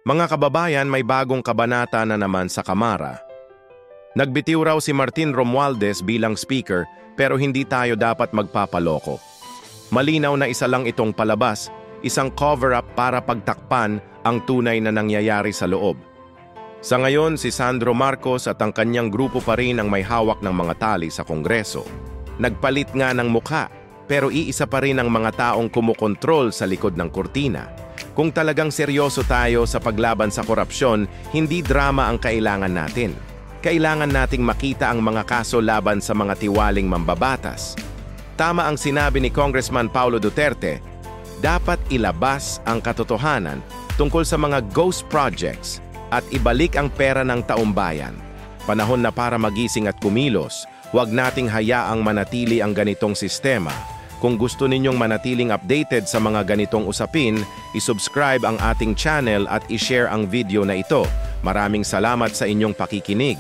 Mga kababayan, may bagong kabanata na naman sa Kamara. Nagbitiw raw si Martin Romualdez bilang speaker pero hindi tayo dapat magpapaloko. Malinaw na isa lang itong palabas, isang cover-up para pagtakpan ang tunay na nangyayari sa loob. Sa ngayon, si Sandro Marcos at ang kanyang grupo pa rin ang may hawak ng mga tali sa Kongreso. Nagpalit nga ng mukha, pero iisa pa rin ang mga taong kumukontrol sa likod ng kurtina. Kung talagang seryoso tayo sa paglaban sa korupsyon, hindi drama ang kailangan natin. Kailangan nating makita ang mga kaso laban sa mga tiwaling mambabatas. Tama ang sinabi ni Congressman Paulo Duterte, dapat ilabas ang katotohanan tungkol sa mga ghost projects at ibalik ang pera ng taumbayan. Panahon na para magising at kumilos, huwag nating hayaang manatili ang ganitong sistema. Kung gusto ninyong manatiling updated sa mga ganitong usapin, isubscribe ang ating channel at ishare ang video na ito. Maraming salamat sa inyong pakikinig.